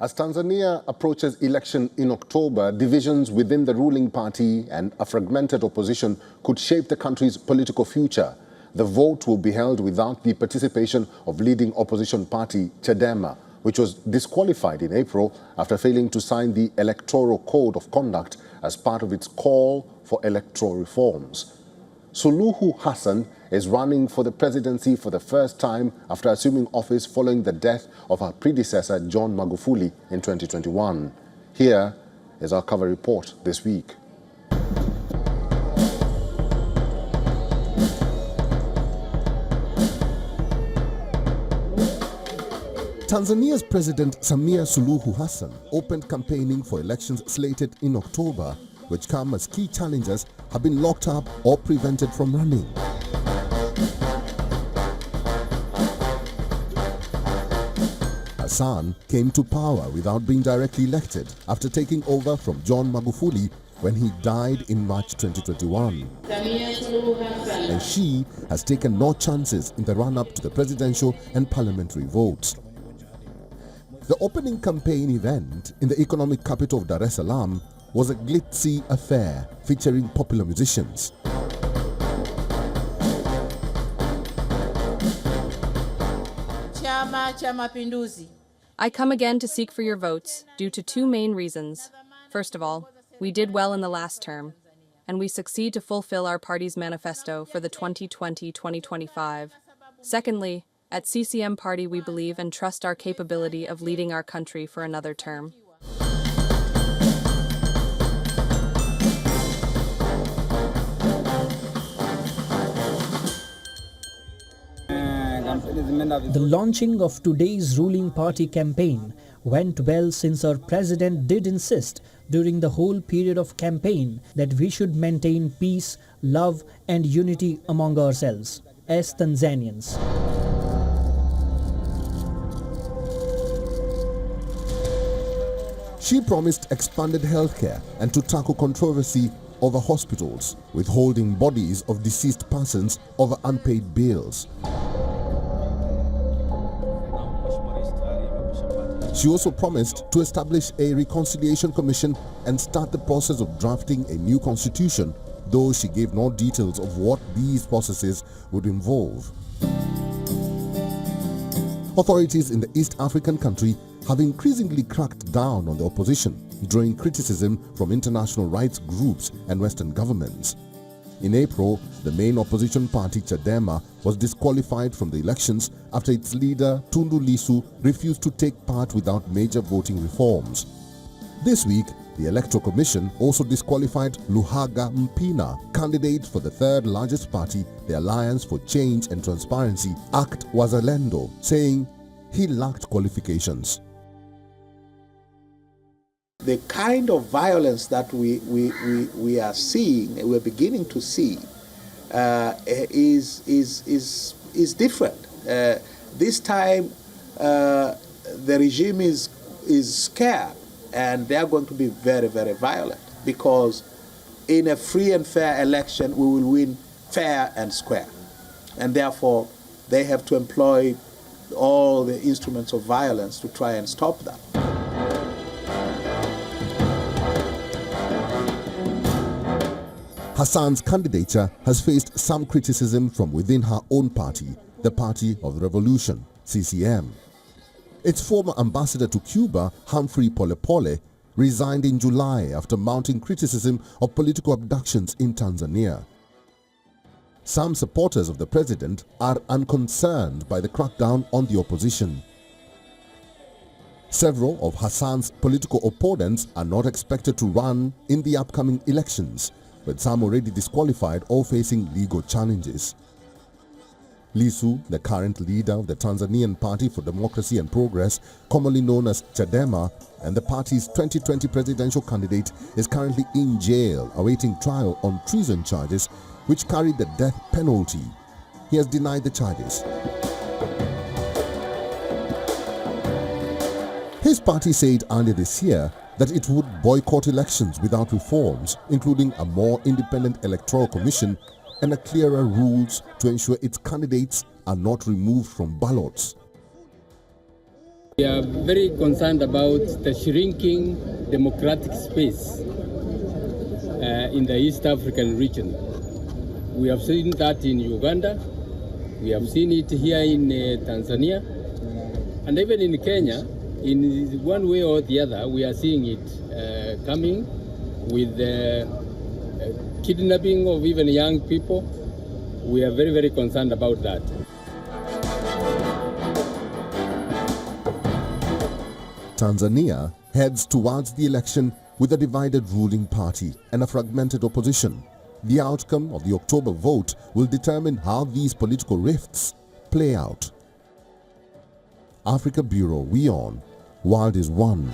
As Tanzania approaches election in October, divisions within the ruling party and a fragmented opposition could shape the country's political future. The vote will be held without the participation of leading opposition party Chadema, which was disqualified in April after failing to sign the Electoral Code of Conduct as part of its call for electoral reforms. Suluhu Hassan is running for the presidency for the first time after assuming office following the death of her predecessor John Magufuli in 2021. Here is our cover report this week. Tanzania's President Samia Suluhu Hassan opened campaigning for elections slated in October, which come as key challengers have been locked up or prevented from running. Hassan came to power without being directly elected after taking over from John Magufuli when he died in March 2021. And she has taken no chances in the run-up to the presidential and parliamentary votes. The opening campaign event in the economic capital of Dar es Salaam was a glitzy affair featuring popular musicians. I come again to seek for your votes due to two main reasons. First of all, we did well in the last term, and we succeed to fulfill our party's manifesto for the 2020-2025. Secondly, at CCM Party we believe and trust our capability of leading our country for another term. The launching of today's ruling party campaign went well since our president did insist during the whole period of campaign that we should maintain peace, love and unity among ourselves as Tanzanians. She promised expanded healthcare and to tackle controversy over hospitals, withholding bodies of deceased persons over unpaid bills. She also promised to establish a reconciliation commission and start the process of drafting a new constitution, though she gave no details of what these processes would involve. Authorities in the East African country have increasingly cracked down on the opposition, drawing criticism from international rights groups and Western governments. In April, the main opposition party Chadema was disqualified from the elections after its leader Tundu Lissu refused to take part without major voting reforms. This week, the Electoral Commission also disqualified Luhaga Mpina, candidate for the third largest party, the Alliance for Change and Transparency, ACT Wazalendo, saying he lacked qualifications. The kind of violence that we are seeing, we're beginning to see, is different. This time, the regime is scared, and they are going to be very, very violent, because in a free and fair election, we will win fair and square, and therefore they have to employ all the instruments of violence to try and stop that. Hassan's candidature has faced some criticism from within her own party, the Party of the Revolution, CCM. Its former ambassador to Cuba, Humphrey Polepole, resigned in July after mounting criticism of political abductions in Tanzania. Some supporters of the president are unconcerned by the crackdown on the opposition. Several of Hassan's political opponents are not expected to run in the upcoming elections, with some already disqualified or facing legal challenges. Lissu, the current leader of the Tanzanian Party for Democracy and Progress, commonly known as Chadema, and the party's 2020 presidential candidate, is currently in jail awaiting trial on treason charges which carry the death penalty. He has denied the charges. His party said earlier this year that it would boycott elections without reforms, including a more independent electoral commission and a clearer rules to ensure its candidates are not removed from ballots. We are very concerned about the shrinking democratic space in the East African region. We have seen that in Uganda, we have seen it here in Tanzania, and even in Kenya, in one way or the other, we are seeing it coming with kidnapping of even young people. We are very, very concerned about that. Tanzania heads towards the election with a divided ruling party and a fragmented opposition. The outcome of the October vote will determine how these political rifts play out. Africa Bureau, WION, World is One.